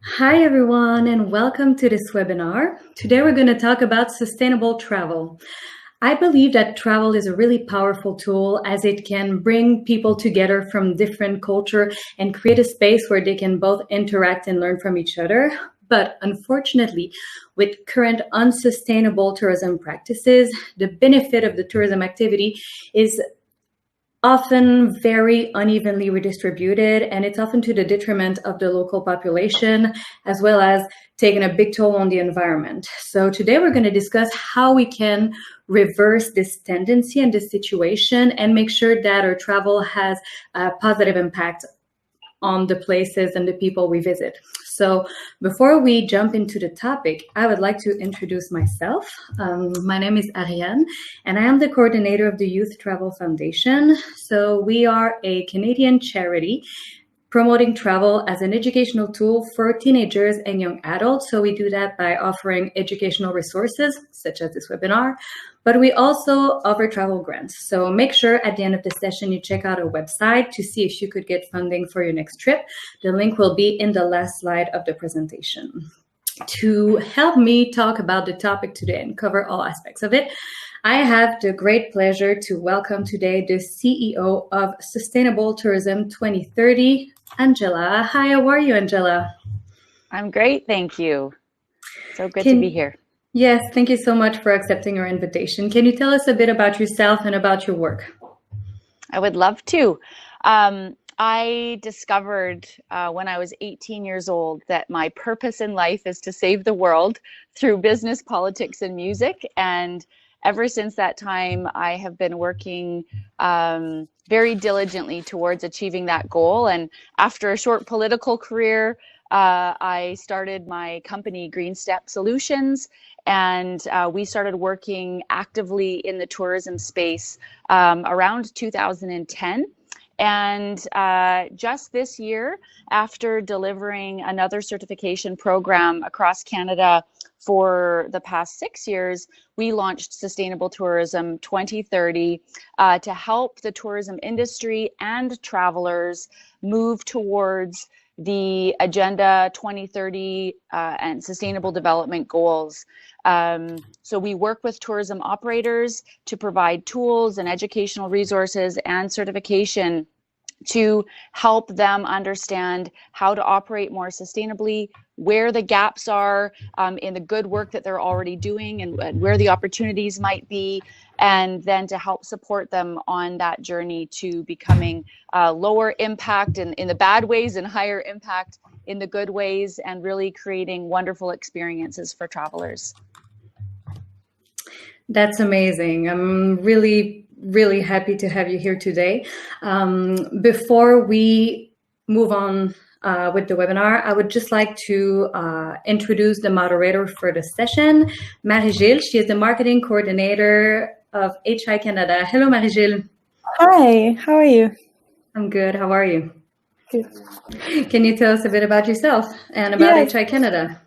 Hi, everyone, and welcome to this webinar. Today, we're going to talk about sustainable travel. I believe that travel is a really powerful tool as it can bring people together from different cultures and create a space where they can both interact and learn from each other. But unfortunately, with current unsustainable tourism practices, the benefit of the tourism activity is often very unevenly redistributed, and it's often to the detriment of the local population, as well as taking a big toll on the environment. So today we're going to discuss how we can reverse this tendency and this situation and make sure that our travel has a positive impact on the places and the people we visit. So before we jump into the topic, I would like to introduce myself. My name is Arianne, and I am the coordinator of the Youth Travel Foundation. So we are a Canadian charity promoting travel as an educational tool for teenagers and young adults. So we do that by offering educational resources, such as this webinar, but we also offer travel grants. So make sure at the end of the session, you check out our website to see if you could get funding for your next trip. The link will be in the last slide of the presentation. To help me talk about the topic today and cover all aspects of it, I have the great pleasure to welcome today the CEO of Sustainable Tourism 2030, Angela. Hi, how are you, Angela? I'm great, thank you. So good to be here. Yes, thank you so much for accepting our invitation. Can you tell us a bit about yourself and about your work? I would love to. I discovered when I was 18 years old that my purpose in life is to save the world through business, politics, and music. And ever since that time, I have been working very diligently towards achieving that goal. And after a short political career, I started my company, GreenStep Solutions, and we started working actively in the tourism space around 2010. And just this year, after delivering another certification program across Canada for the past 6 years, we launched Sustainable Tourism 2030 to help the tourism industry and travelers move towards the Agenda 2030 and Sustainable Development Goals. So we work with tourism operators to provide tools and educational resources and certification to help them understand how to operate more sustainably, where the gaps are in the good work that they're already doing and where the opportunities might be, and then to help support them on that journey to becoming lower impact in the bad ways and higher impact in the good ways, and really creating wonderful experiences for travelers. That's amazing. I'm really happy to have you here today. Before we move on with the webinar, I would just like to introduce the moderator for the session, Marie-Gil. She is the marketing coordinator of HI Canada. Hello, Marie-Gil. Hi, how are you? I'm good. How are you? Good. Can you tell us a bit about yourself and about Yes. HI Canada?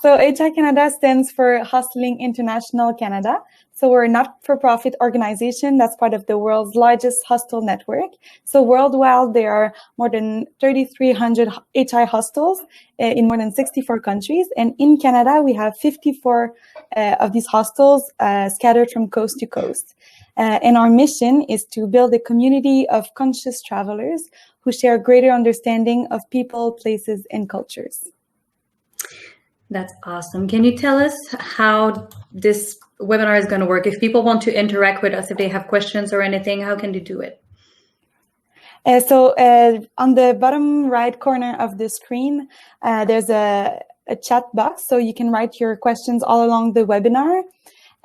So HI Canada stands for Hostling International Canada. So we're a not-for-profit organization that's part of the world's largest hostel network. So worldwide, there are more than 3,300 HI hostels in more than 64 countries. And in Canada, we have 54 of these hostels scattered from coast to coast. And our mission is to build a community of conscious travelers who share a greater understanding of people, places, and cultures. That's awesome. Can you tell us how this webinar is going to work? If people want to interact with us, if they have questions or anything, how can they do it? So on the bottom right corner of the screen, there's a chat box. So you can write your questions all along the webinar.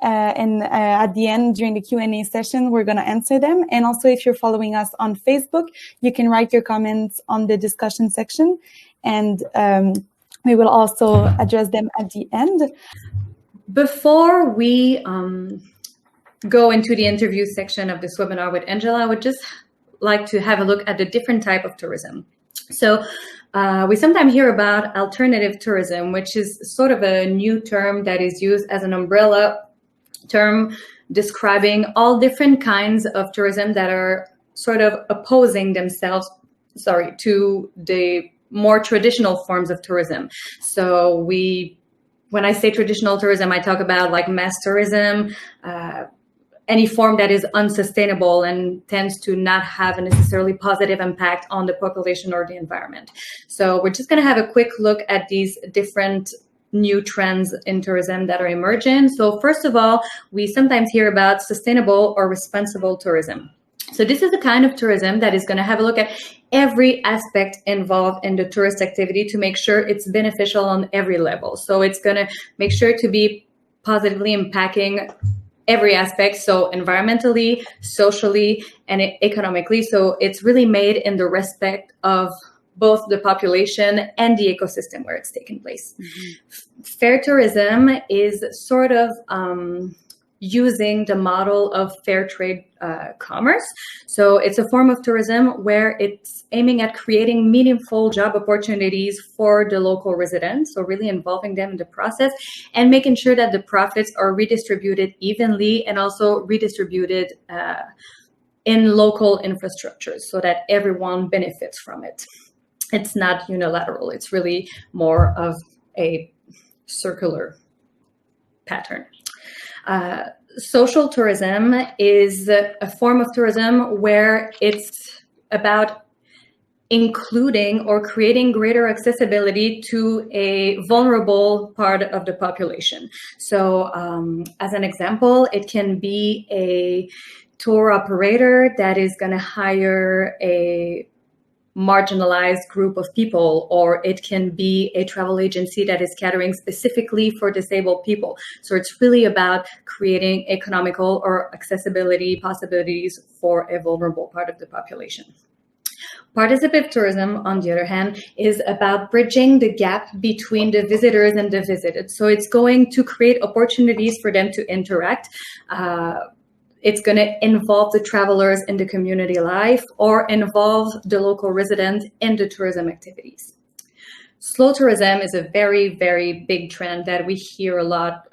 And at the end, during the Q&A session, we're going to answer them. And also, if you're following us on Facebook, you can write your comments on the discussion section. And we will also address them at the end. Before we go into the interview section of this webinar with Angela, I would just like to have a look at the different type of tourism. So we sometimes hear about alternative tourism, which is sort of a new term that is used as an umbrella term describing all different kinds of tourism that are sort of opposing themselves, to the more traditional forms of tourism. So when I say traditional tourism, I talk about like mass tourism, any form that is unsustainable and tends to not have a necessarily positive impact on the population or the environment. So we're just going to have a quick look at these different new trends in tourism that are emerging. So first of all, we sometimes hear about sustainable or responsible tourism. So this is the kind of tourism that is going to have a look at every aspect involved in the tourist activity to make sure it's beneficial on every level. So it's going to make sure to be positively impacting every aspect, so environmentally, socially, and economically. So it's really made in the respect of both the population and the ecosystem where it's taking place. Mm-hmm. Fair tourism is sort of using the model of fair trade commerce. So it's a form of tourism where it's aiming at creating meaningful job opportunities for the local residents, so really involving them in the process and making sure that the profits are redistributed evenly and also redistributed in local infrastructures so that everyone benefits from it. It's not unilateral. It's really more of a circular pattern. Social tourism is a form of tourism where it's about including or creating greater accessibility to a vulnerable part of the population. So as an example, it can be a tour operator that is going to hire a marginalized group of people, or it can be a travel agency that is catering specifically for disabled people. So it's really about creating economical or accessibility possibilities for a vulnerable part of the population. Participative tourism, on the other hand, is about bridging the gap between the visitors and the visited. So it's going to create opportunities for them to interact. It's going to involve the travelers in the community life or involve the local resident in the tourism activities. Slow tourism is a very, very big trend that we hear a lot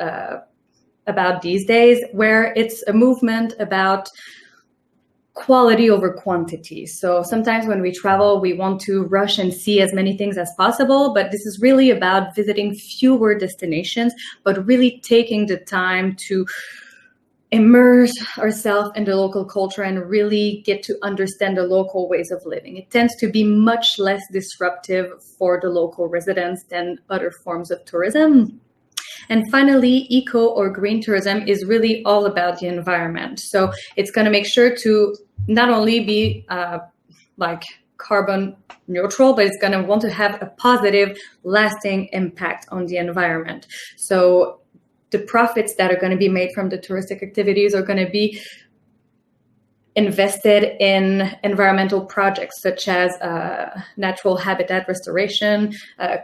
about these days, where it's a movement about quality over quantity. So sometimes when we travel, we want to rush and see as many things as possible, but this is really about visiting fewer destinations, but really taking the time to immerse ourselves in the local culture and really get to understand the local ways of living. It tends to be much less disruptive for the local residents than other forms of tourism. And finally, eco or green tourism is really all about the environment. So it's going to make sure to not only be like carbon neutral, but it's going to want to have a positive, lasting impact on the environment. So the profits that are going to be made from the touristic activities are going to be invested in environmental projects such as natural habitat restoration,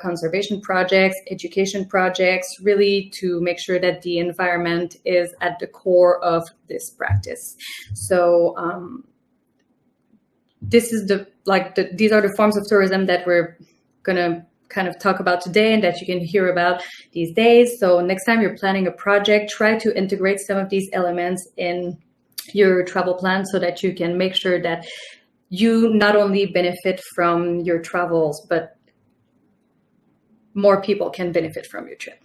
conservation projects, education projects, really to make sure that the environment is at the core of this practice. So this is these are the forms of tourism that we're going to kind of talk about today and that you can hear about these days. So next time you're planning a project, try to integrate some of these elements in your travel plan so that you can make sure that you not only benefit from your travels, but more people can benefit from your trip.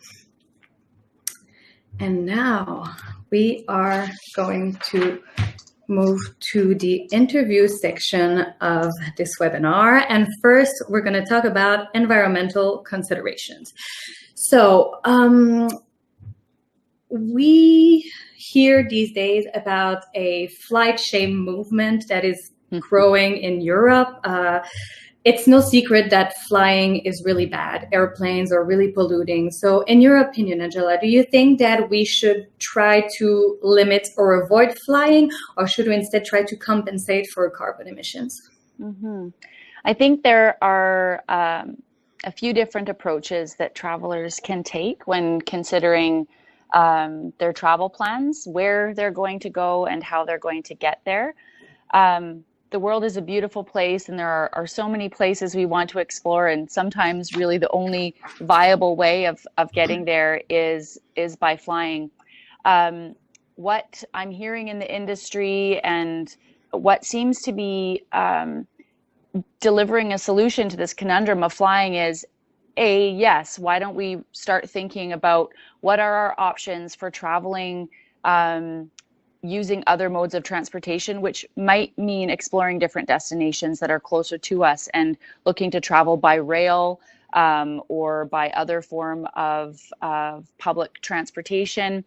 And now we are going to move to the interview section of this webinar. And first, we're going to talk about environmental considerations. So we hear these days about a flight shame movement that is growing in Europe. It's no secret that flying is really bad. Airplanes are really polluting. So in your opinion, Angela, do you think that we should try to limit or avoid flying, or should we instead try to compensate for carbon emissions? Mm-hmm. I think there are a few different approaches that travelers can take when considering their travel plans, where they're going to go and how they're going to get there. The world is a beautiful place, and there are so many places we want to explore, and sometimes really the only viable way of getting there is by flying. What I'm hearing in the industry and what seems to be delivering a solution to this conundrum of flying is, yes, why don't we start thinking about what are our options for traveling using other modes of transportation, which might mean exploring different destinations that are closer to us and looking to travel by rail or by other form of public transportation.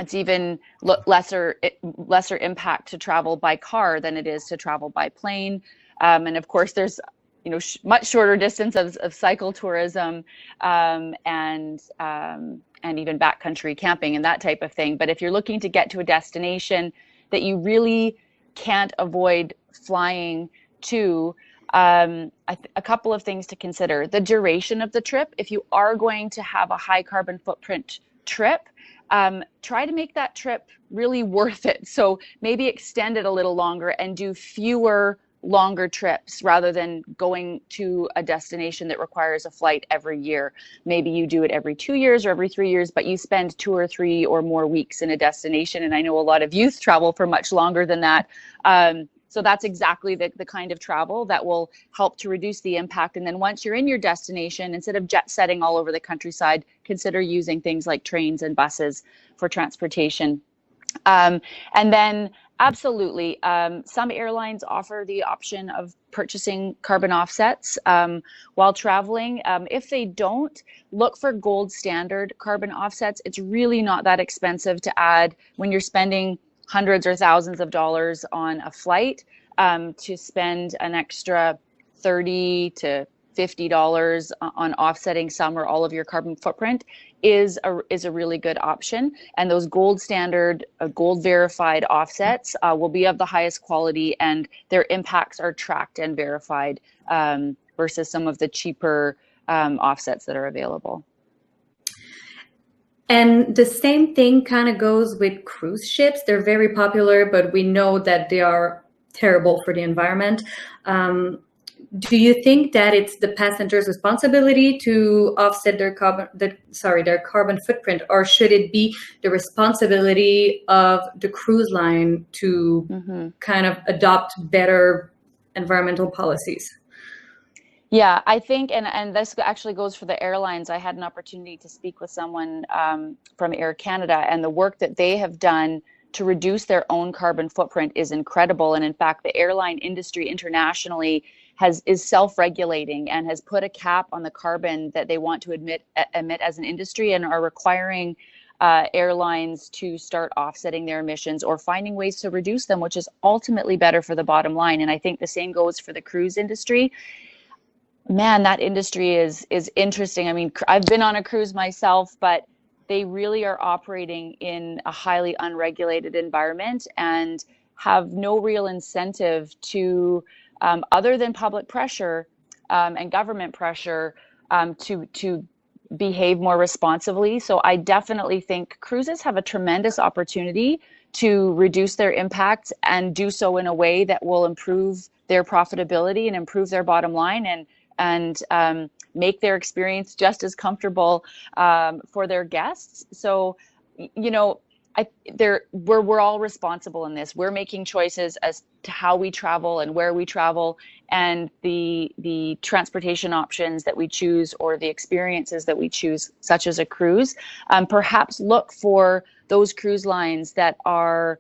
It's even lesser impact to travel by car than it is to travel by plane. And of course, there's much shorter distance of cycle tourism and even backcountry camping and that type of thing. But if you're looking to get to a destination that you really can't avoid flying to, a couple of things to consider. The duration of the trip. If you are going to have a high carbon footprint trip, try to make that trip really worth it. So maybe extend it a little longer and do fewer longer trips rather than going to a destination that requires a flight every year. Maybe you do it every 2 years or every 3 years, but you spend 2 or 3 or more weeks in a destination. And I know a lot of youth travel for much longer than that. So that's exactly the kind of travel that will help to reduce the impact. And then once you're in your destination, instead of jet setting all over the countryside, consider using things like trains and buses for transportation. And then absolutely, some airlines offer the option of purchasing carbon offsets while traveling. If they don't, look for gold standard carbon offsets. It's really not that expensive to add when you're spending hundreds or thousands of dollars on a flight. To spend an extra $30 to $50 on offsetting some or all of your carbon footprint is a really good option. And those gold standard, gold verified offsets will be of the highest quality, and their impacts are tracked and verified versus some of the cheaper offsets that are available. And the same thing kind of goes with cruise ships. They're very popular, but we know that they are terrible for the environment. Do you think that it's the passenger's responsibility to offset their carbon footprint, or should it be the responsibility of the cruise line to kind of adopt better environmental policies? Yeah, I think, and this actually goes for the airlines. I had an opportunity to speak with someone from Air Canada, and the work that they have done to reduce their own carbon footprint is incredible. And in fact, the airline industry internationally is self-regulating and has put a cap on the carbon that they want to emit as an industry, and are requiring airlines to start offsetting their emissions or finding ways to reduce them, which is ultimately better for the bottom line. And I think the same goes for the cruise industry. Man, that industry is interesting. I mean, I've been on a cruise myself, but they really are operating in a highly unregulated environment and have no real incentive to, other than public pressure and government pressure, to behave more responsibly. So I definitely think cruises have a tremendous opportunity to reduce their impacts and do so in a way that will improve their profitability and improve their bottom line and make their experience just as comfortable for their guests. So, we're all responsible in this. We're making choices as to how we travel and where we travel, and the transportation options that we choose or the experiences that we choose, such as a cruise. Perhaps look for those cruise lines that are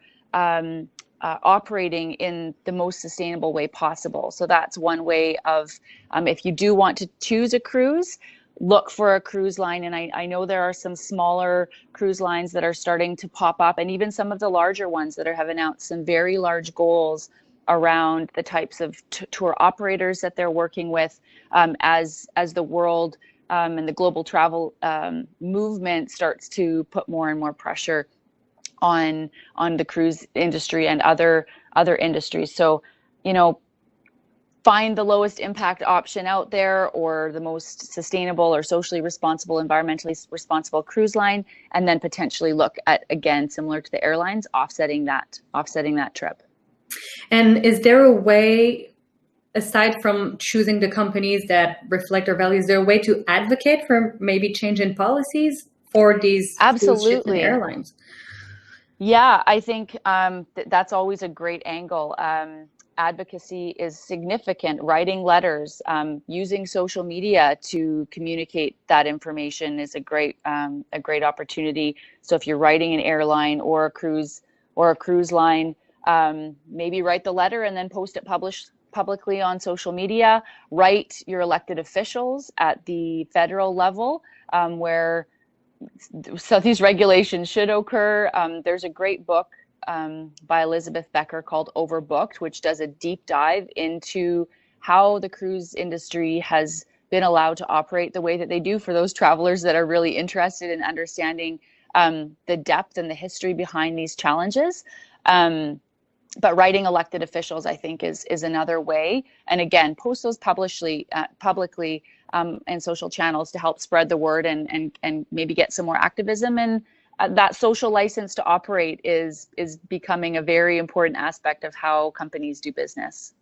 operating in the most sustainable way possible. So that's one way of, if you do want to choose a cruise, look for a cruise line. And I know there are some smaller cruise lines that are starting to pop up, and even some of the larger ones that have announced some very large goals around the types of tour operators that they're working with, as the world and the global travel movement starts to put more and more pressure on the cruise industry and other industries. So, find the lowest impact option out there, or the most sustainable or socially responsible, environmentally responsible cruise line, and then potentially look at, again, similar to the airlines, offsetting that trip. And is there a way, aside from choosing the companies that reflect our values, is there a way to advocate for maybe change in policies for these cruise ships and airlines? Yeah, I think that's always a great angle. advocacy is significant. Writing letters, using social media to communicate that information is a great opportunity. So if you're writing an airline or a cruise line, maybe write the letter and then post it publicly on social media. Write your elected officials at the federal level, where so these regulations should occur. There's a great book by Elizabeth Becker called Overbooked, which does a deep dive into how the cruise industry has been allowed to operate the way that they do for those travelers that are really interested in understanding the depth and the history behind these challenges. But writing elected officials, I think, is another way. And again, post those publicly and social channels to help spread the word and maybe get some more activism. And that social license to operate is becoming a very important aspect of how companies do business.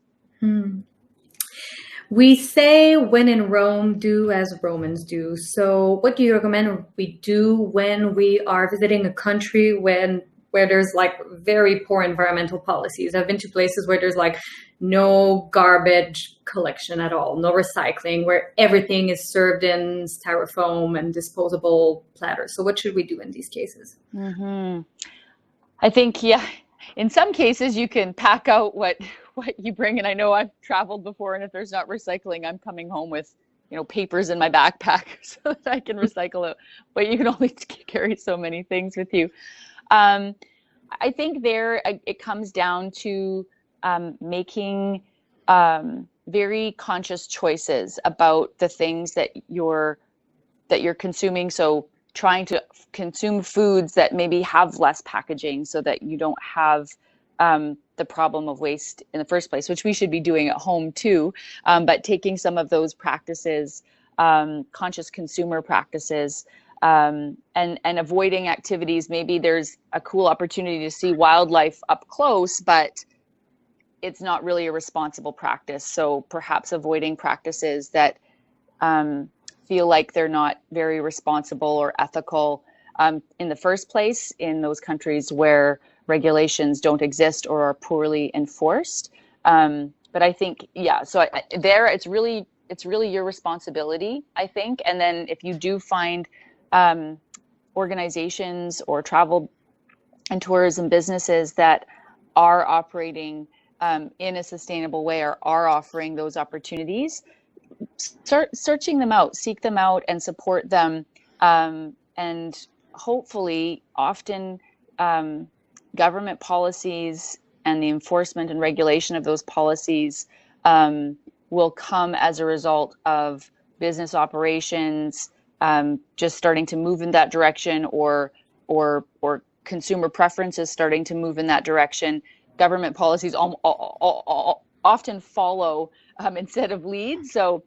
We say, when in Rome, do as Romans do. So what do you recommend we do when we are visiting a country where there's like very poor environmental policies? I've been to places where there's like no garbage collection at all, no recycling, where everything is served in styrofoam and disposable platters. So what should we do in these cases? I think, in some cases you can pack out what you bring. And I know I've traveled before, and if there's not recycling, I'm coming home with, papers in my backpack so that I can recycle it. But you can only carry so many things with you. I think it comes down to making very conscious choices about the things that you're consuming. So trying to consume foods that maybe have less packaging so that you don't have the problem of waste in the first place, which we should be doing at home too. But taking some of those practices, conscious consumer practices, and avoiding activities. Maybe there's a cool opportunity to see wildlife up close, but it's not really a responsible practice. So perhaps avoiding practices that feel like they're not very responsible or ethical in the first place in those countries where regulations don't exist or are poorly enforced. But I think, so it's really your responsibility, I think. And then if you do find organizations or travel and tourism businesses that are operating in a sustainable way or are offering those opportunities, start searching them out, seek them out and support them. And hopefully often government policies and the enforcement and regulation of those policies will come as a result of business operations just starting to move in that direction, or consumer preferences starting to move in that direction. Government policies often follow instead of lead. So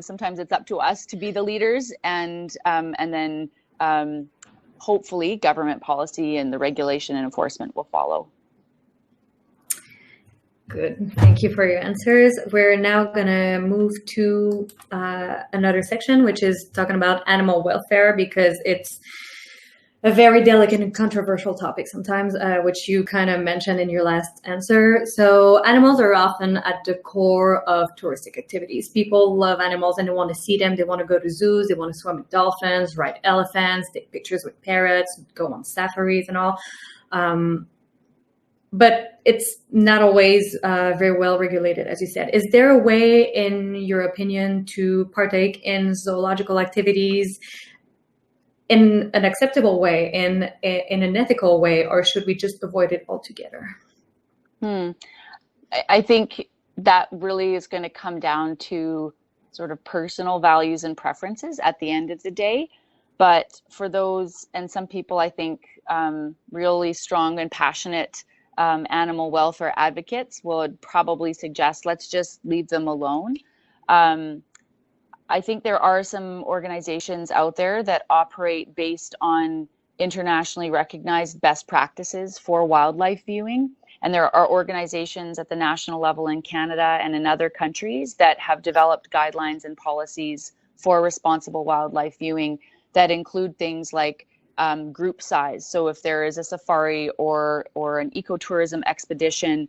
sometimes it's up to us to be the leaders, and then hopefully government policy and the regulation and enforcement will follow. Good. Thank you for your answers. We're now going to move to another section, which is talking about animal welfare, because it's a very delicate and controversial topic sometimes, which you kind of mentioned in your last answer. So animals are often at the core of touristic activities. People love animals and they want to see them. They want to go to zoos. They want to swim with dolphins, ride elephants, take pictures with parrots, go on safaris and all. But it's not always very well regulated, as you said. Is there a way, in your opinion, to partake in zoological activities in an acceptable way, in an ethical way, or should we just avoid it altogether? I think that really is going to come down to sort of personal values and preferences at the end of the day. But for those, and some people, I think, really strong and passionate animal welfare advocates would probably suggest, let's just leave them alone. I think there are some organizations out there that operate based on internationally recognized best practices for wildlife viewing. And there are organizations at the national level in Canada and in other countries that have developed guidelines and policies for responsible wildlife viewing that include things like group size. So if there is a safari or an ecotourism expedition,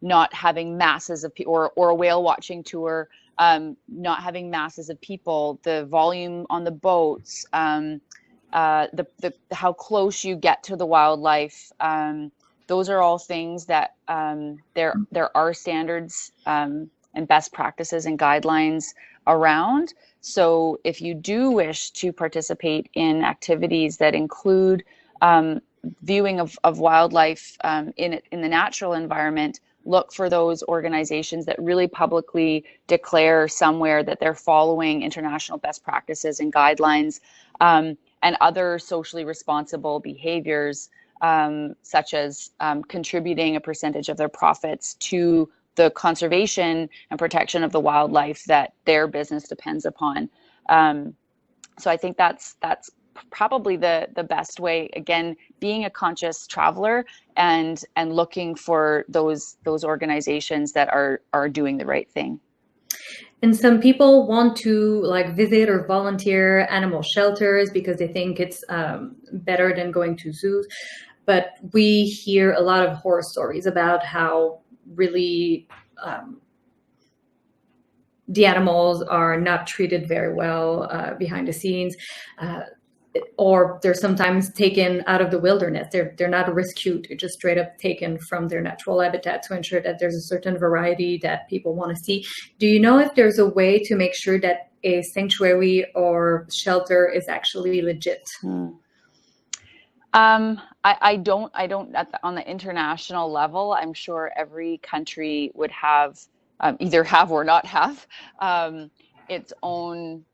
not having masses of people, or a whale watching tour, not having masses of people, the volume on the boats, the how close you get to the wildlife. Those are all things that there are standards and best practices and guidelines around. So if you do wish to participate in activities that include viewing of wildlife in the natural environment, look for those organizations that really publicly declare somewhere that they're following international best practices and guidelines, and other socially responsible behaviors, such as contributing a percentage of their profits to the conservation and protection of the wildlife that their business depends upon. So I think that's probably the best way. Again, being a conscious traveler and looking for those organizations that are doing the right thing. And some people want to like visit or volunteer animal shelters because they think it's better than going to zoos. But we hear a lot of horror stories about how really the animals are not treated very well behind the scenes, or they're sometimes taken out of the wilderness. They're not rescued. They're just straight up taken from their natural habitat to ensure that there's a certain variety that people want to see. Do you know if there's a way to make sure that a sanctuary or shelter is actually legit? I don't on the international level. I'm sure every country would have either have or not have its own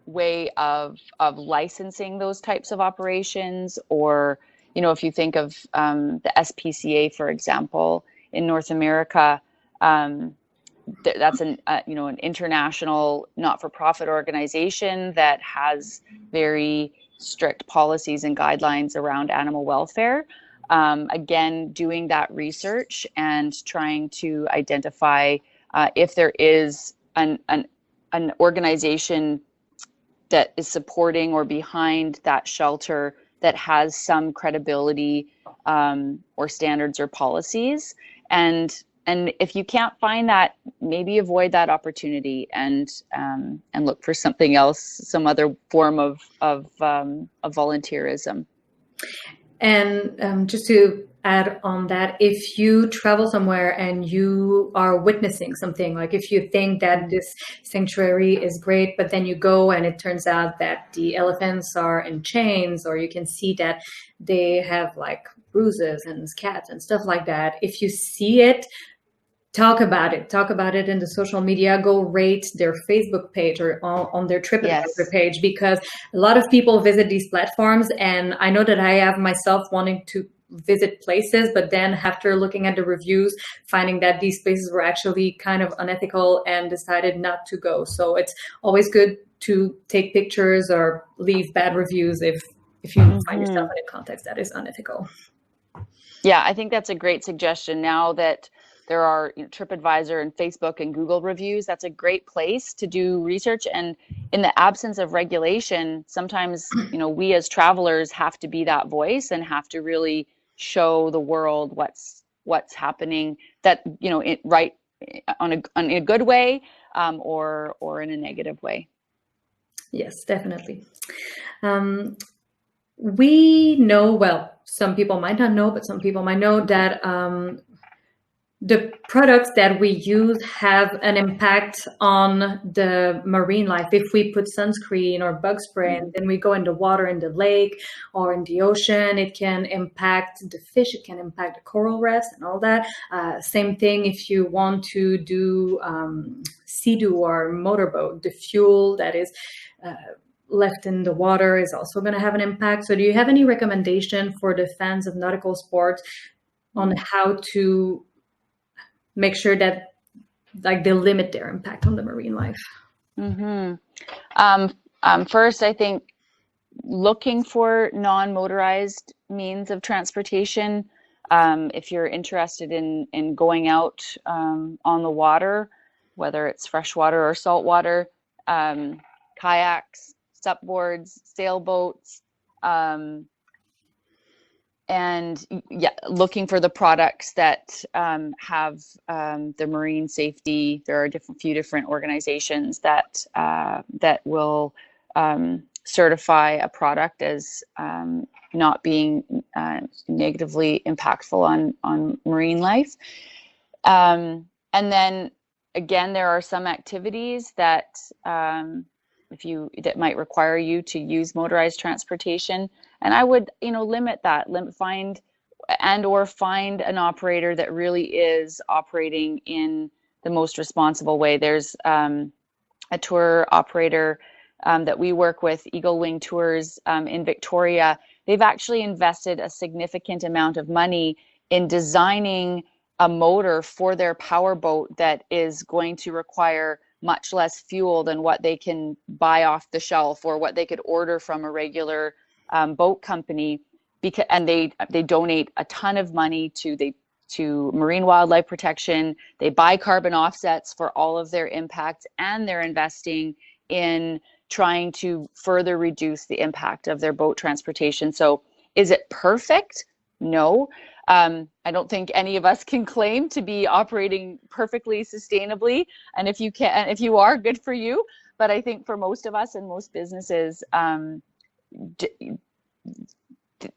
way of licensing those types of operations. Or, you know, if you think of the SPCA, for example, in North America, that's an international not-for-profit organization that has very strict policies and guidelines around animal welfare. Again, doing that research and trying to identify if there is an organization that is supporting or behind that shelter that has some credibility or standards or policies. And if you can't find that, maybe avoid that opportunity and look for something else, some other form of volunteerism. And just to add on that, if you travel somewhere and you are witnessing something, like if you think that this sanctuary is great, but then you go and it turns out that the elephants are in chains, or you can see that they have like bruises and scats and stuff like that. If you see it, talk about it in the social media, go rate their Facebook page or on their TripAdvisor page, because a lot of people visit these platforms. And I know that I have myself wanting to visit places, but then after looking at the reviews, finding that these places were actually kind of unethical and decided not to go. So it's always good to take pictures or leave bad reviews if you find yourself in a context that is unethical. Yeah, I think that's a great suggestion. Now that there are TripAdvisor and Facebook and Google reviews, that's a great place to do research. And in the absence of regulation, sometimes, we as travelers have to be that voice and have to really show the world what's happening, that, right on a good way, or in a negative way. Yes, definitely. We know, well, some people might not know, but some people might know that the products that we use have an impact on the marine life. If we put sunscreen or bug spray and then we go in the water in the lake or in the ocean, it can impact the fish, it can impact the coral reefs and all that. Same thing if you want to do sea-doo or motorboat, the fuel that is left in the water is also going to have an impact. So do you have any recommendation for the fans of nautical sports on how to make sure that they limit their impact on the marine life? First, I think looking for non-motorized means of transportation. If you're interested in going out on the water, whether it's freshwater or saltwater, kayaks, supboards, sailboats, and yeah, looking for the products that have the marine safety. There are a few different organizations that will certify a product as not being negatively impactful on marine life. And then again, there are some activities that that might require you to use motorized transportation, and I would limit that, find an operator that really is operating in the most responsible way. There's a tour operator that we work with, Eagle Wing Tours in Victoria. They've actually invested a significant amount of money in designing a motor for their powerboat that is going to require much less fuel than what they can buy off the shelf or what they could order from a regular boat company. And they donate a ton of money to marine wildlife protection. They buy carbon offsets for all of their impacts, and they're investing in trying to further reduce the impact of their boat transportation. So is it perfect? No. I don't think any of us can claim to be operating perfectly sustainably. And if you are, good for you. But I think for most of us and most businesses,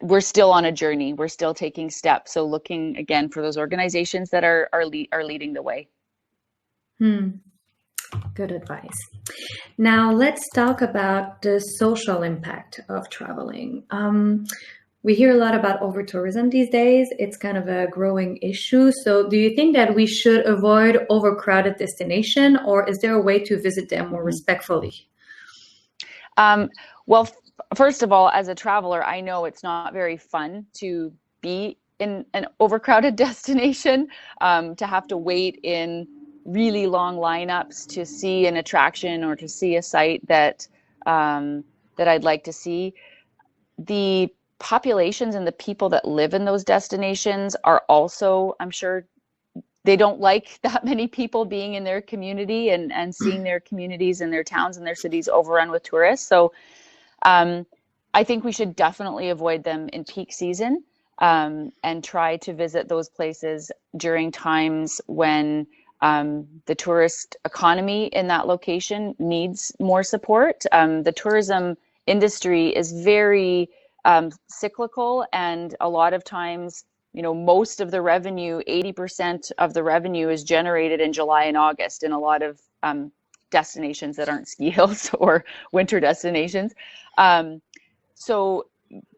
we're still on a journey. We're still taking steps. So looking again for those organizations that are leading the way. Good advice. Now let's talk about the social impact of traveling. We hear a lot about over-tourism these days. It's kind of a growing issue. So do you think that we should avoid overcrowded destination, or is there a way to visit them more respectfully? Well, first of all, as a traveler, I know it's not very fun to be in an overcrowded destination, to have to wait in really long lineups to see an attraction or to see a site that I'd like to see. The populations and the people that live in those destinations are also, I'm sure, they don't like that many people being in their community and seeing their communities and their towns and their cities overrun with tourists. So I think we should definitely avoid them in peak season, and try to visit those places during times when the tourist economy in that location needs more support. The tourism industry is very cyclical, and a lot of times, most of the revenue, 80% of the revenue, is generated in July and August in a lot of destinations that aren't ski hills or winter destinations. So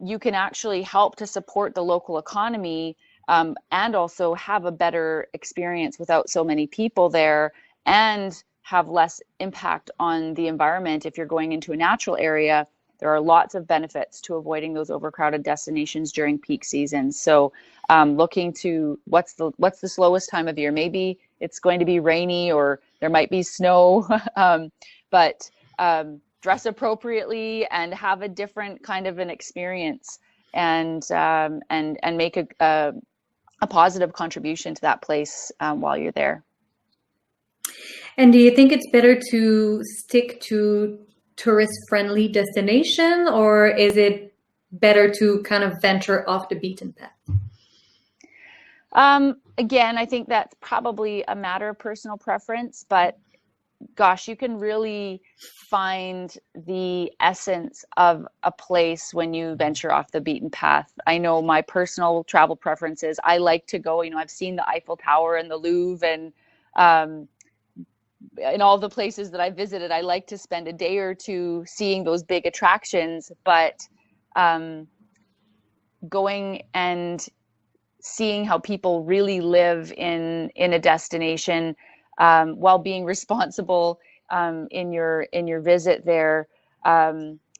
you can actually help to support the local economy, and also have a better experience without so many people there, and have less impact on the environment. If you're going into a natural area, there are lots of benefits to avoiding those overcrowded destinations during peak seasons. So looking to what's the slowest time of year. Maybe it's going to be rainy, or there might be snow, but dress appropriately and have a different kind of an experience, and make a positive contribution to that place while you're there. And do you think it's better to stick to tourist-friendly destination, or is it better to kind of venture off the beaten path? Again, I think that's probably a matter of personal preference, but gosh, you can really find the essence of a place when you venture off the beaten path. I know my personal travel preferences. I like to go, I've seen the Eiffel Tower and the Louvre, and in all the places that I visited, I like to spend a day or two seeing those big attractions, but going and seeing how people really live in a destination, while being responsible in your visit there,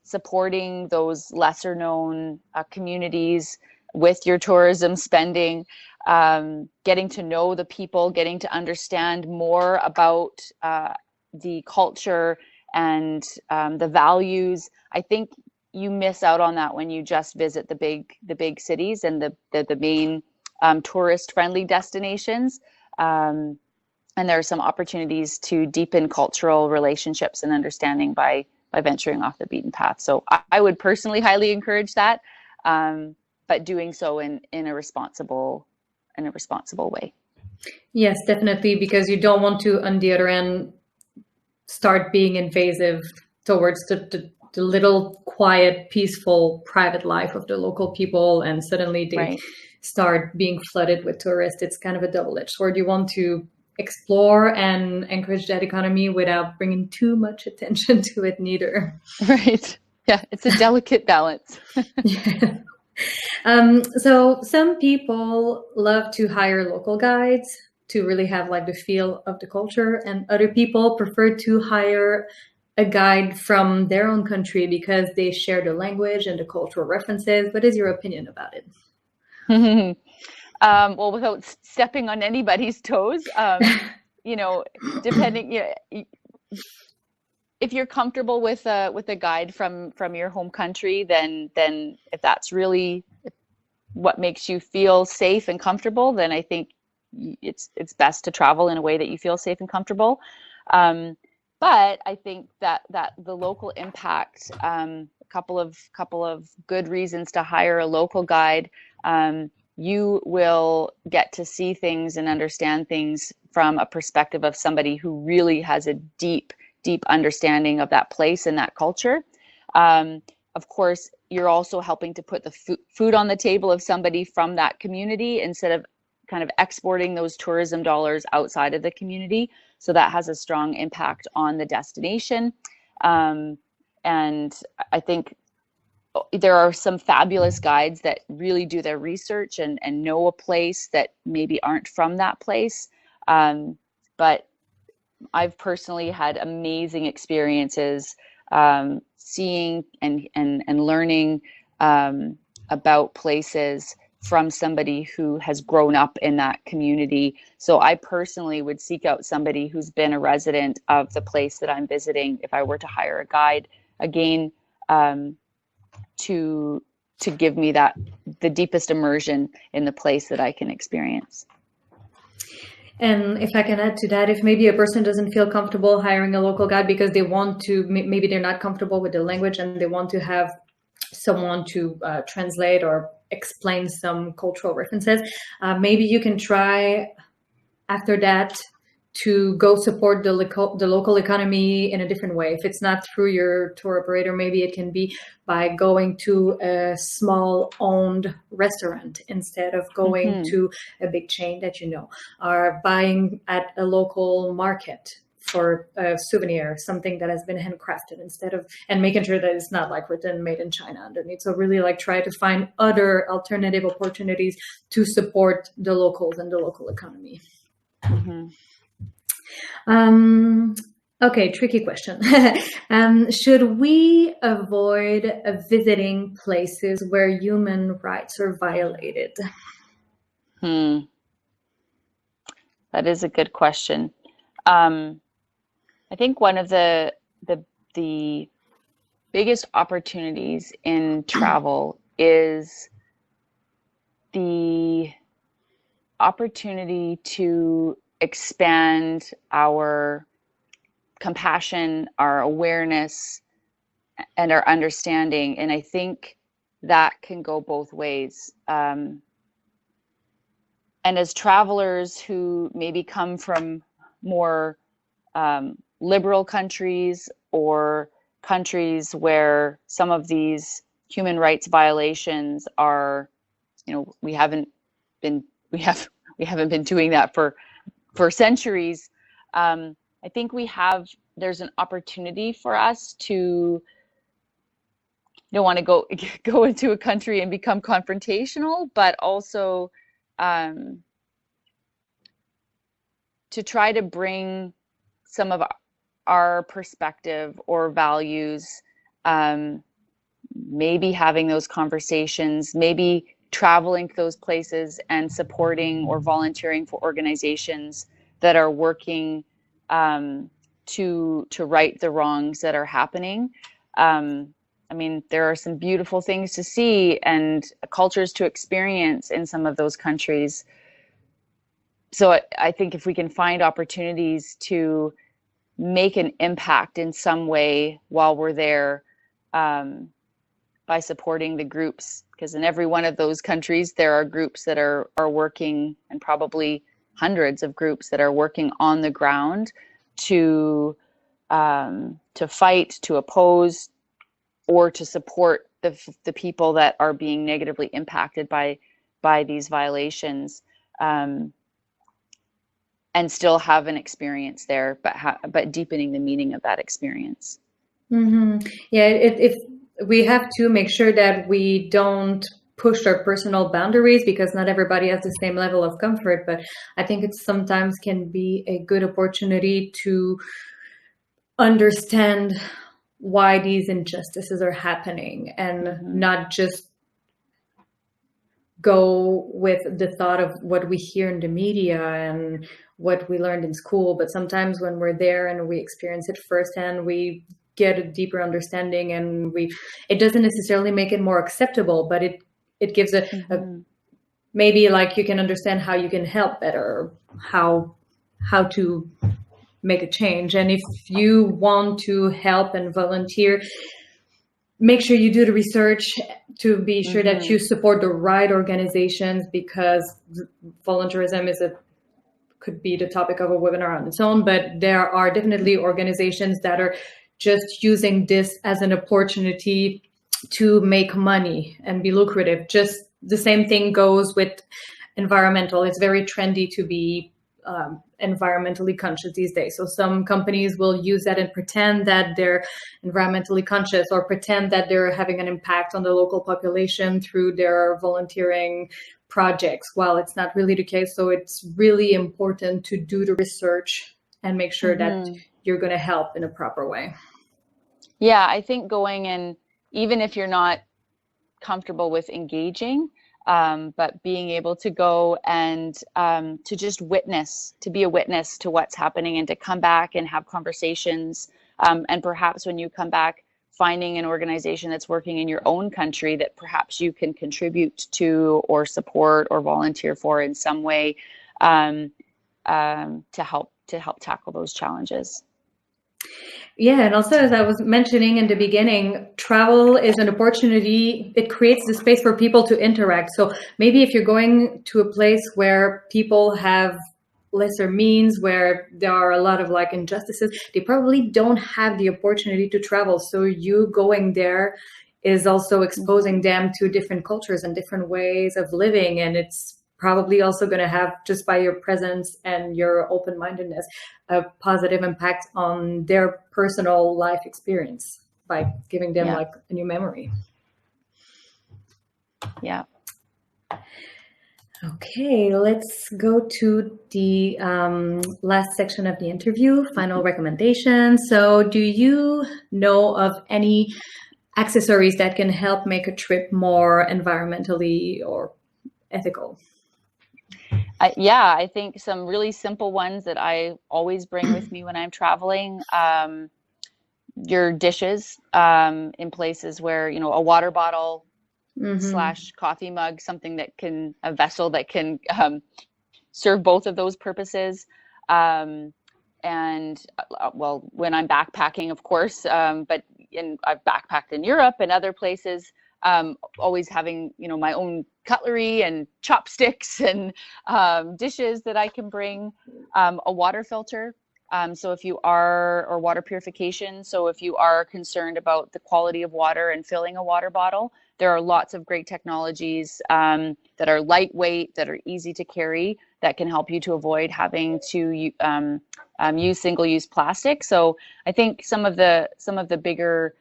supporting those lesser known communities with your tourism spending, getting to know the people, getting to understand more about the culture and the values. I think you miss out on that when you just visit the big cities and the main tourist friendly destinations. And there are some opportunities to deepen cultural relationships and understanding by venturing off the beaten path. So I would personally highly encourage that. but doing so in a responsible way. Yes, definitely, because you don't want to, on the other end, start being invasive towards the little quiet, peaceful, private life of the local people, and suddenly they start being flooded with tourists. It's kind of a double-edged sword. You want to explore and encourage that economy without bringing too much attention to it neither. Right. Yeah, it's a delicate balance. Yeah. So some people love to hire local guides to really have like the feel of the culture, and other people prefer to hire a guide from their own country because they share the language and the cultural references. What is your opinion about it? Well, without stepping on anybody's toes, depending, if you're comfortable with a guide from your home country, then if that's really what makes you feel safe and comfortable, then I think it's best to travel in a way that you feel safe and comfortable. But I think that the local impact, a couple of good reasons to hire a local guide. You will get to see things and understand things from a perspective of somebody who really has a deep understanding of that place and that culture. Of course, you're also helping to put the food on the table of somebody from that community instead of kind of exporting those tourism dollars outside of the community. So that has a strong impact on the destination. And I think there are some fabulous guides that really do their research and know a place that maybe aren't from that place. But I've personally had amazing experiences seeing and learning about places from somebody who has grown up in that community. So I personally would seek out somebody who's been a resident of the place that I'm visiting if I were to hire a guide, again, to give me the deepest immersion in the place that I can experience. And if I can add to that, if maybe a person doesn't feel comfortable hiring a local guide because they want to, maybe they're not comfortable with the language and they want to have someone to translate or explain some cultural references, maybe you can try after that to go support the local economy in a different way. If it's not through your tour operator, maybe it can be by going to a small owned restaurant instead of going to a big chain that you know, or buying at a local market for a souvenir, something that has been handcrafted and making sure that it's not like written made in China underneath. So really like try to find other alternative opportunities to support the locals and the local economy. Mm-hmm. Okay, tricky question. Should we avoid visiting places where human rights are violated? That is a good question. I think one of the biggest opportunities in travel is the opportunity to expand our compassion, our awareness, and our understanding. And I think that can go both ways. And as travelers who maybe come from more liberal countries or countries where some of these human rights violations are, we haven't been doing that for centuries. I think there's an opportunity for us to, don't want to go into a country and become confrontational, but also to try to bring some of our perspective or values, maybe having those conversations, maybe traveling to those places and supporting or volunteering for organizations that are working to right the wrongs that are happening. There are some beautiful things to see and cultures to experience in some of those countries. So I think if we can find opportunities to make an impact in some way while we're there, by supporting the groups, because in every one of those countries there are groups that are working, and probably hundreds of groups that are working on the ground to fight, to oppose, or to support the people that are being negatively impacted by these violations, and still have an experience there, but deepening the meaning of that experience. Mm-hmm. Yeah, if we have to make sure that we don't push our personal boundaries, because not everybody has the same level of comfort, but I think it sometimes can be a good opportunity to understand why these injustices are happening, and not just go with the thought of what we hear in the media and what we learned in school. But sometimes when we're there and we experience it firsthand, we get a deeper understanding, and it doesn't necessarily make it more acceptable, but it gives a maybe like you can understand how you can help better, how to make a change. And if you want to help and volunteer, make sure you do the research to be sure that you support the right organizations, because volunteerism could be the topic of a webinar on its own, but there are definitely organizations that are just using this as an opportunity to make money and be lucrative. Just the same thing goes with environmental. It's very trendy to be environmentally conscious these days. So some companies will use that and pretend that they're environmentally conscious, or pretend that they're having an impact on the local population through their volunteering projects, while it's not really the case. So it's really important to do the research and make sure that you're going to help in a proper way. Yeah, I think going in, even if you're not comfortable with engaging, but being able to go and to just witness, to be a witness to what's happening, and to come back and have conversations. And perhaps when you come back, finding an organization that's working in your own country that perhaps you can contribute to, or support, or volunteer for in some way, to help tackle those challenges. Yeah, and also, as I was mentioning in the beginning, travel is an opportunity. It creates the space for people to interact. So maybe if you're going to a place where people have lesser means, where there are a lot of like injustices, they probably don't have the opportunity to travel. So you going there is also exposing them to different cultures and different ways of living. And it's probably also going to have, just by your presence and your open-mindedness, a positive impact on their personal life experience by giving them like a new memory. Yeah. Okay, let's go to the last section of the interview, final recommendations. So do you know of any accessories that can help make a trip more environmentally or ethical? Yeah, I think some really simple ones that I always bring with me when I'm traveling. Your dishes in places where, a water bottle / coffee mug, a vessel that can serve both of those purposes. And well, when I'm backpacking, of course, but I've backpacked in Europe and other places, always having, my own cutlery and chopsticks and dishes that I can bring, a water filter. So if you are, or water purification. So if you are concerned about the quality of water and filling a water bottle, there are lots of great technologies that are lightweight, that are easy to carry, that can help you to avoid having to use single-use plastic. So I think some of the bigger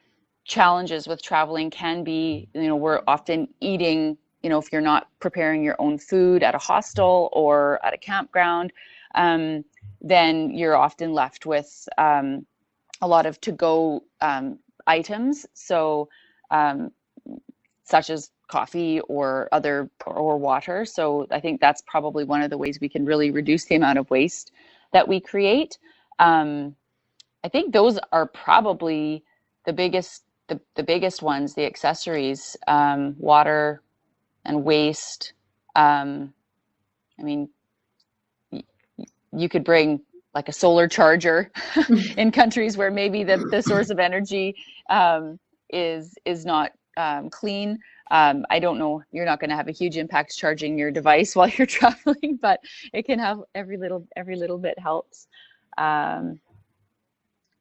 challenges with traveling can be, we're often eating, if you're not preparing your own food at a hostel or at a campground, then you're often left with a lot of to-go items. So such as coffee or water. So I think that's probably one of the ways we can really reduce the amount of waste that we create. I think those are probably the biggest ones, the accessories, water and waste. You could bring like a solar charger in countries where maybe the source of energy is not clean. I don't know, you're not going to have a huge impact charging your device while you're traveling, but it can have every little bit helps.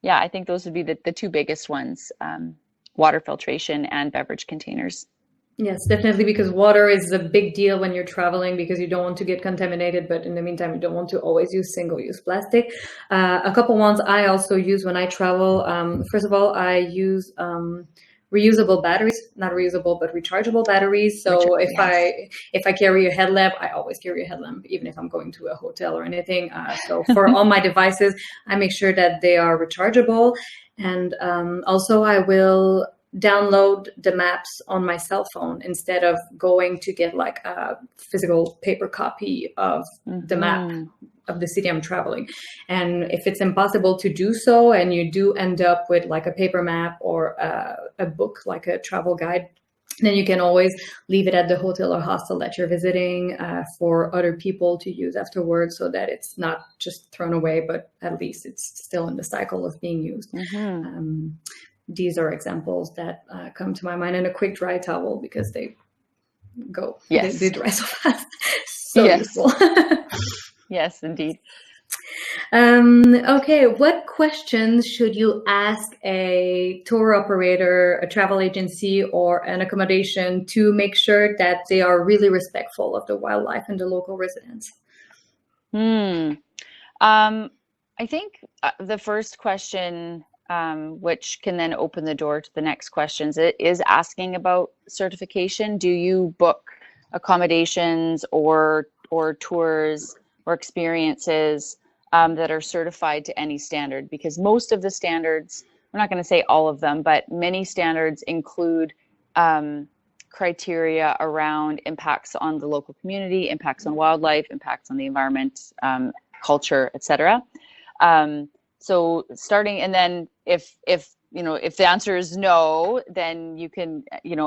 Yeah, I think those would be the two biggest ones, water filtration and beverage containers. Yes, definitely, because water is a big deal when you're traveling because you don't want to get contaminated, but in the meantime, you don't want to always use single-use plastic. A couple ones I also use when I travel. First of all, I use reusable batteries, not reusable, but rechargeable batteries. So if I carry a headlamp, I always carry a headlamp, even if I'm going to a hotel or anything. So for all my devices, I make sure that they are rechargeable. And also I will download the maps on my cell phone instead of going to get like a physical paper copy of the map of the city I'm traveling. And if it's impossible to do so and you do end up with like a paper map or a book, like a travel guide, then you can always leave it at the hotel or hostel that you're visiting for other people to use afterwards, so that it's not just thrown away, but at least it's still in the cycle of being used. These are examples that come to my mind, and a quick dry towel because they go, they dry so fast. So useful. Yes, indeed. Okay, what questions should you ask a tour operator, a travel agency, or an accommodation to make sure that they are really respectful of the wildlife and the local residents? I think the first question, which can then open the door to the next questions, it is asking about certification. Do you book accommodations or tours or experiences that are certified to any standard? Because most of the standards, I'm not going to say all of them, but many standards include criteria around impacts on the local community, impacts on wildlife, impacts on the environment, culture, etc. So starting, and then if the answer is no, then you can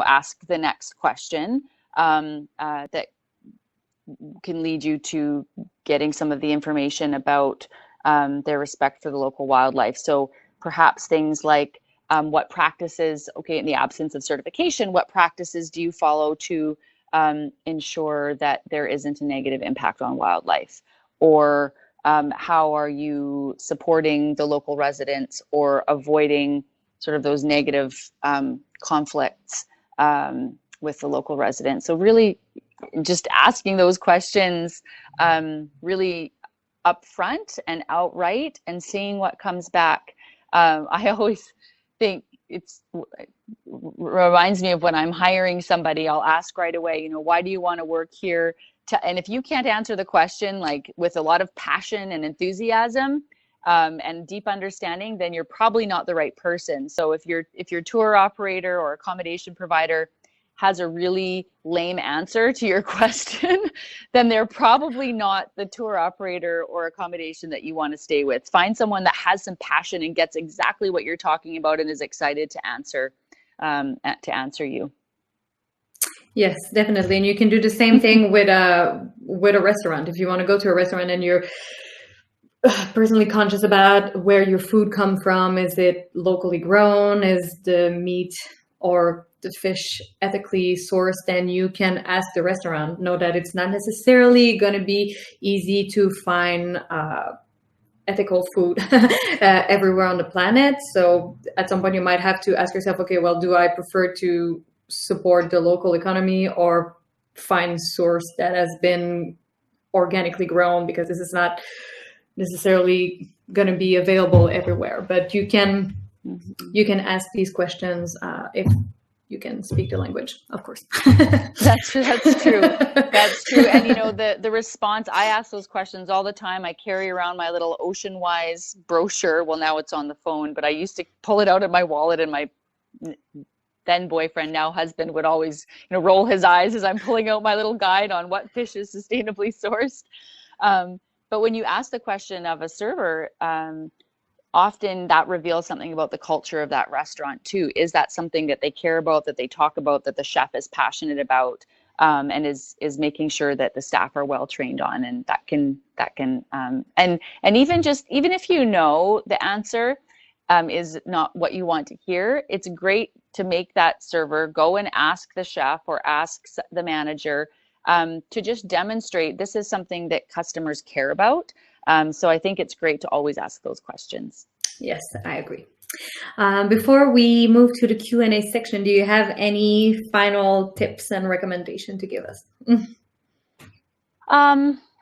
ask the next question that can lead you to getting some of the information about their respect for the local wildlife. So perhaps things like what practices, in the absence of certification, what practices do you follow to ensure that there isn't a negative impact on wildlife? Or how are you supporting the local residents or avoiding sort of those negative conflicts with the local residents? So really just asking those questions really upfront and outright and seeing what comes back. I always think it reminds me of when I'm hiring somebody, I'll ask right away, why do you want to work here? And if you can't answer the question like with a lot of passion and enthusiasm and deep understanding, then you're probably not the right person. So if your tour operator or accommodation provider has a really lame answer to your question, then they're probably not the tour operator or accommodation that you want to stay with. Find someone that has some passion and gets exactly what you're talking about and is excited to answer you. Yes, definitely. And you can do the same thing with a restaurant. If you want to go to a restaurant and you're personally conscious about where your food comes from, is it locally grown? Is the meat or the fish ethically sourced? Then you can ask the restaurant. Know that it's not necessarily going to be easy to find ethical food everywhere on the planet. So at some point you might have to ask yourself, okay, well, do I prefer to support the local economy or find source that has been organically grown, because this is not necessarily going to be available everywhere. But you can ask these questions if you can speak the language, of course. That's true. That's true. And the response, I ask those questions all the time. I carry around my little Oceanwise brochure. Well, now it's on the phone, but I used to pull it out of my wallet, and my then boyfriend, now husband, would always roll his eyes as I'm pulling out my little guide on what fish is sustainably sourced. But when you ask the question of a server, often that reveals something about the culture of that restaurant too. Is that something that they care about, that they talk about, that the chef is passionate about, and is making sure that the staff are well trained on? And that can and even if you know the answer, is not what you want to hear, it's great to make that server go and ask the chef or ask the manager to just demonstrate this is something that customers care about. So I think it's great to always ask those questions. Yes, I agree. Before we move to the Q&A section, do you have any final tips and recommendation to give us?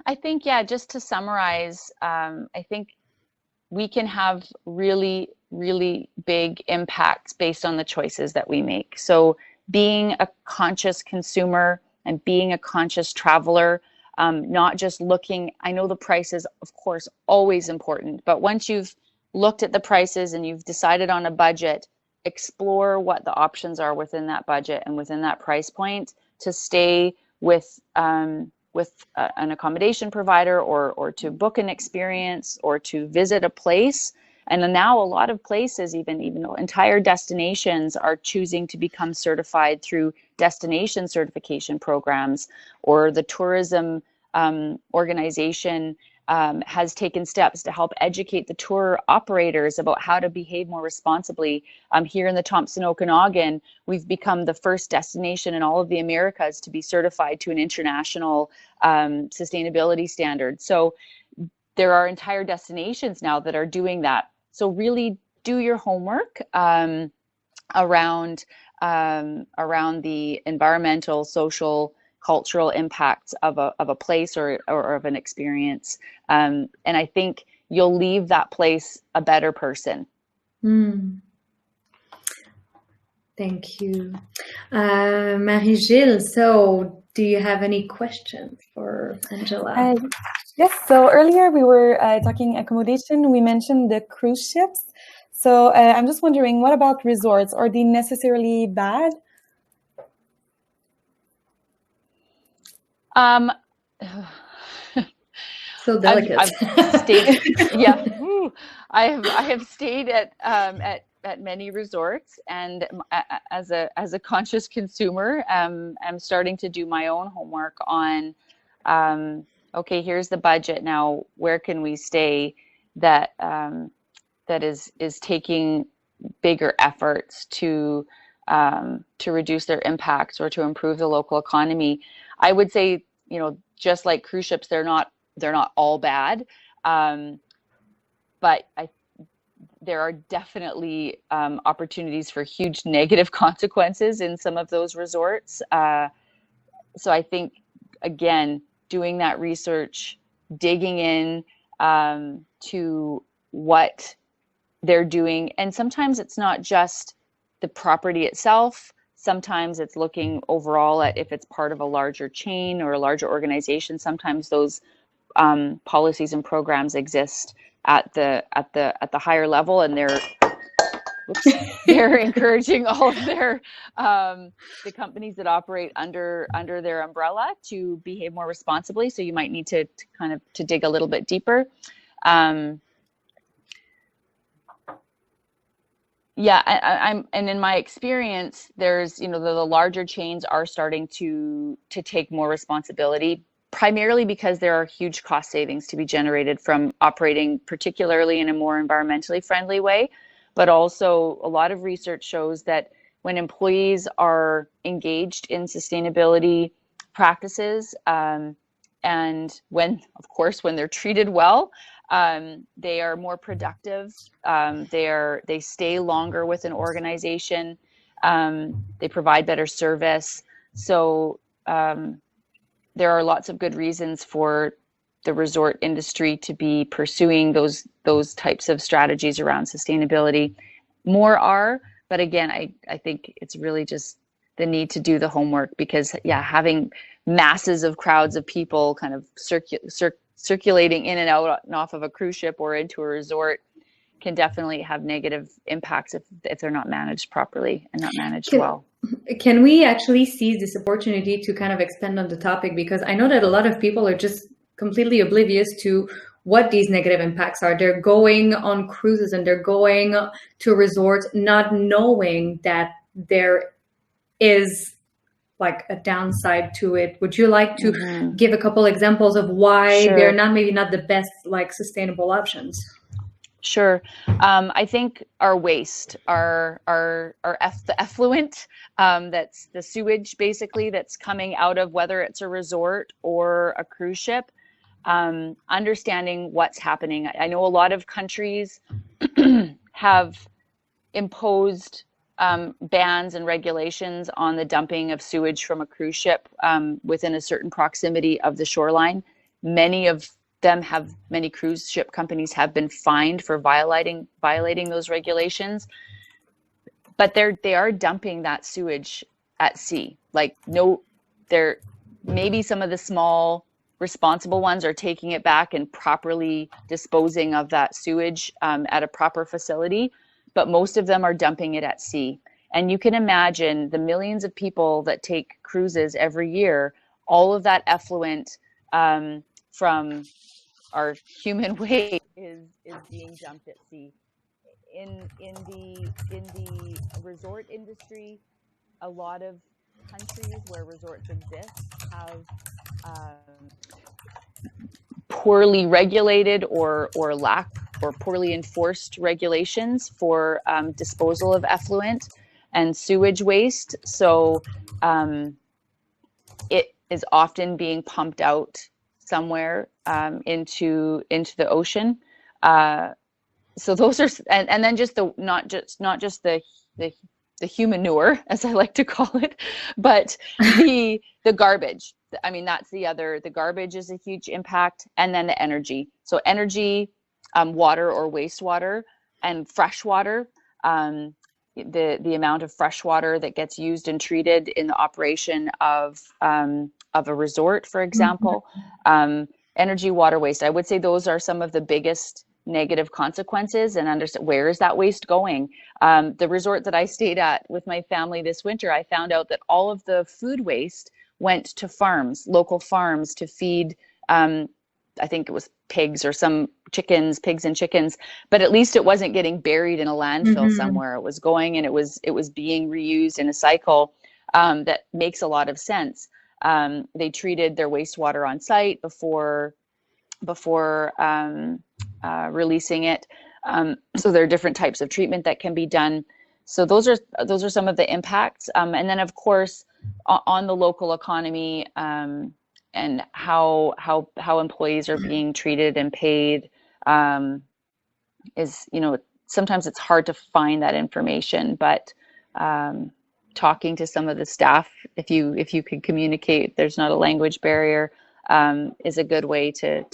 I think, yeah, just to summarize, I think we can have really, really big impacts based on the choices that we make. So being a conscious consumer and being a conscious traveler, not just looking, I know the price is, of course, always important, but once you've looked at the prices and you've decided on a budget, explore what the options are within that budget and within that price point to stay with an accommodation provider or to book an experience or to visit a place. And now a lot of places, even entire destinations, are choosing to become certified through destination certification programs, or the tourism organization has taken steps to help educate the tour operators about how to behave more responsibly. Here in the Thompson Okanagan, we've become the first destination in all of the Americas to be certified to an international sustainability standard. So there are entire destinations now that are doing that. So really do your homework around the environmental, social, cultural impacts of a place or of an experience. And I think you'll leave that place a better person. Thank you. Marie-Gil, so do you have any questions for Angela? Yes, so earlier we were talking accommodation. We mentioned the cruise ships. So I'm just wondering, what about resorts? Are they necessarily bad? So delicate. I've stayed, yeah, I have stayed at many resorts, and as a conscious consumer, I'm starting to do my own homework on, okay, here's the budget now. Where can we stay that is taking bigger efforts to reduce their impacts or to improve the local economy? I would say, just like cruise ships, they're not all bad, but there are definitely opportunities for huge negative consequences in some of those resorts. So I think, again, doing that research, digging in to what they're doing, and sometimes it's not just the property itself. Sometimes it's looking overall at if it's part of a larger chain or a larger organization. Sometimes those policies and programs exist at the higher level, and they're encouraging all of their the companies that operate under their umbrella to behave more responsibly. So you might need to kind of dig a little bit deeper. Yeah, and in my experience, there's, the larger chains are starting to take more responsibility, primarily because there are huge cost savings to be generated from operating, particularly in a more environmentally friendly way. But also a lot of research shows that when employees are engaged in sustainability practices, and when they're treated well, they are more productive. They stay longer with an organization. They provide better service. So there are lots of good reasons for the resort industry to be pursuing those types of strategies around sustainability. More are, but again, I think it's really just the need to do the homework, because having masses of crowds of people kind of circulating in and out and off of a cruise ship or into a resort can definitely have negative impacts if they're not managed properly and not managed well. Can we actually seize this opportunity to kind of expand on the topic? Because I know that a lot of people are just completely oblivious to what these negative impacts are. They're going on cruises and they're going to resorts not knowing that there is like a downside to it. Would you like to give a couple examples of why they're maybe not the best like sustainable options? Sure. I think our waste, the effluent, that's the sewage basically that's coming out of whether it's a resort or a cruise ship, understanding what's happening. I know a lot of countries have imposed bans and regulations on the dumping of sewage from a cruise ship within a certain proximity of the shoreline. Many cruise ship companies have been fined for violating those regulations, but they are dumping that sewage at sea. Like, maybe some of the small responsible ones are taking it back and properly disposing of that sewage at a proper facility, but most of them are dumping it at sea. And you can imagine the millions of people that take cruises every year, all of that effluent from our human waste is being dumped at sea. In the resort industry, a lot of countries where resorts exist have poorly regulated or poorly enforced regulations for disposal of effluent and sewage waste. So it is often being pumped out somewhere into the ocean. So those are, and then just not just the humanure, as I like to call it, but the garbage. I mean, that's the garbage is a huge impact, and then the energy. So energy, water or wastewater, and fresh water. The amount of fresh water that gets used and treated in the operation of a resort, for example. Energy, water, waste. I would say those are some of the biggest negative consequences, and understand where is that waste going. The resort that I stayed at with my family this winter, I found out that all of the food waste went to farms, local farms, to feed I think it was pigs or some pigs and chickens, but at least it wasn't getting buried in a landfill somewhere. It was going and it was being reused in a cycle that makes a lot of sense. They treated their wastewater on site before releasing it. So there are different types of treatment that can be done. So those are some of the impacts. And then of course on the local economy, and how employees are being treated and paid, is, sometimes it's hard to find that information, but talking to some of the staff, if you can communicate, there's not a language barrier, is a good way to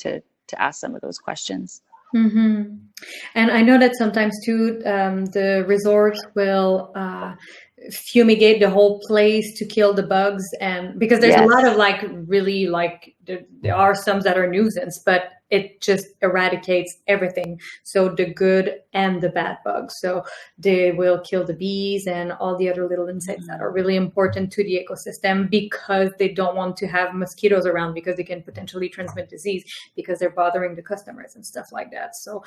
ask some of those questions. Mm-hmm. And I know that sometimes too, the resort will fumigate the whole place to kill the bugs, and because there's a lot of there are some that are nuisance, but it just eradicates everything. So the good and the bad bugs. So they will kill the bees and all the other little insects that are really important to the ecosystem, because they don't want to have mosquitoes around, because they can potentially transmit disease because they're bothering the customers and stuff like that. So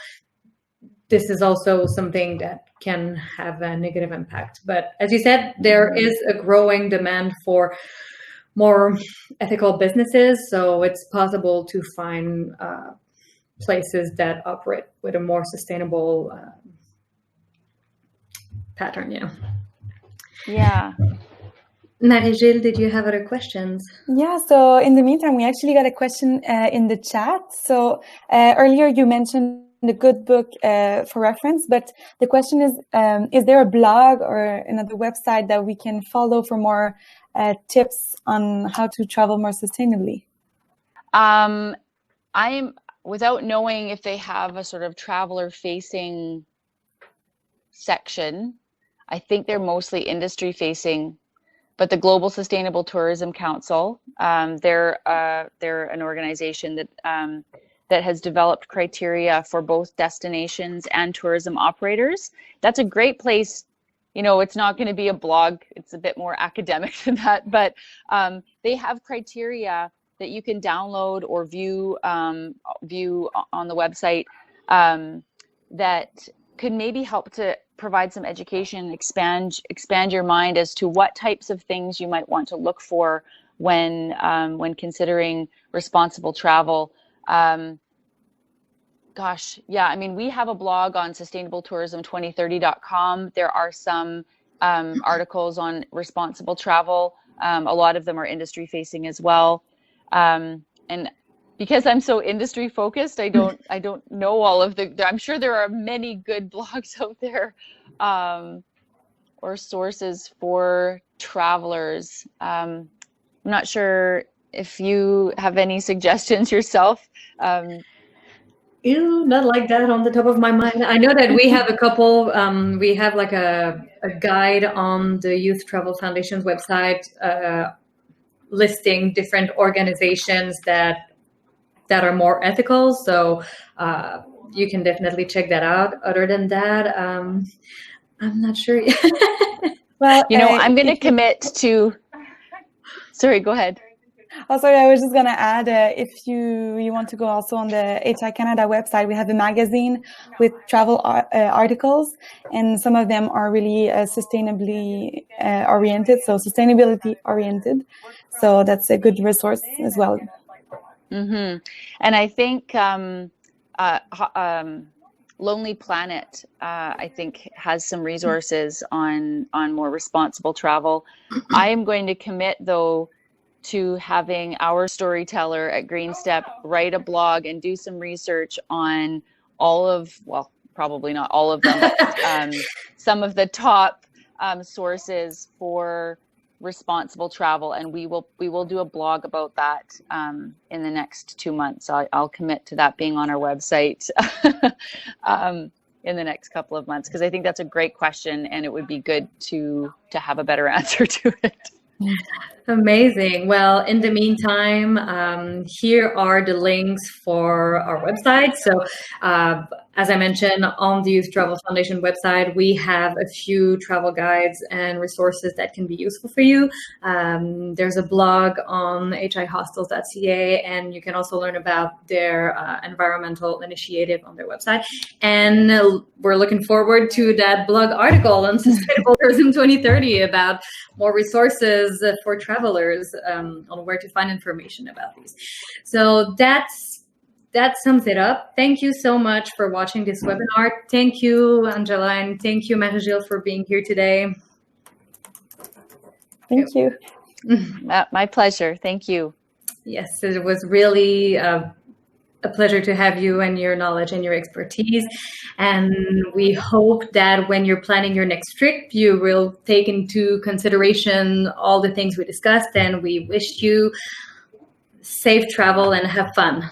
this is also something that can have a negative impact. But as you said, there is a growing demand for more ethical businesses. So it's possible to find places that operate with a more sustainable pattern. Yeah. Marie-Gil, did you have other questions? Yeah, so in the meantime, we actually got a question in the chat. So earlier you mentioned the good book for reference, but the question is there a blog or another website that we can follow for more tips on how to travel more sustainably? I'm, without knowing if they have a sort of traveler facing section, I think they're mostly industry facing, but the Global Sustainable Tourism Council, they're an organization that has developed criteria for both destinations and tourism operators. That's a great place. It's not going to be a blog. It's a bit more academic than that, but they have criteria that you can download or view on the website that could maybe help to provide some education, expand your mind as to what types of things you might want to look for when considering responsible travel. Gosh, yeah. I mean, we have a blog on sustainabletourism2030.com. There are some articles on responsible travel. A lot of them are industry facing as well. And because I'm so industry focused, I don't know all of the. I'm sure there are many good blogs out there, or sources for travelers. I'm not sure if you have any suggestions yourself. Not like that on the top of my mind. I know that we have a couple. We have like a guide on the Youth Travel Foundation's website, listing different organizations that are more ethical. So you can definitely check that out. Other than that, I'm not sure. Well, I'm going to commit to. Sorry, go ahead. Oh, sorry, I was just going to add, if you want to go also on the HI Canada website, we have a magazine with travel articles, and some of them are really sustainably oriented, so sustainability oriented. So that's a good resource as well. Mm-hmm. And I think Lonely Planet, I think, has some resources on more responsible travel. I am going to commit, though, to having our storyteller at GreenStep write a blog and do some research on all of, well, probably not all of them, but some of the top sources for responsible travel, and we will do a blog about that in the next 2 months. I'll commit to that being on our website in the next couple of months, because I think that's a great question, and it would be good to have a better answer to it. Amazing. Well, in the meantime, here are the links for our website. So as I mentioned, on the Youth Travel Foundation website, we have a few travel guides and resources that can be useful for you. There's a blog on hihostels.ca, and you can also learn about their environmental initiative on their website. And we're looking forward to that blog article on Sustainable Tourism 2030 about more resources for travelers on where to find information about these. So that sums it up. Thank you so much for watching this webinar. Thank you, Angela, and thank you, Marie-Gil, for being here today. Thank you. My pleasure. Thank you. Yes, it was really a pleasure to have you and your knowledge and your expertise. And we hope that when you're planning your next trip, you will take into consideration all the things we discussed. And we wish you safe travel and have fun.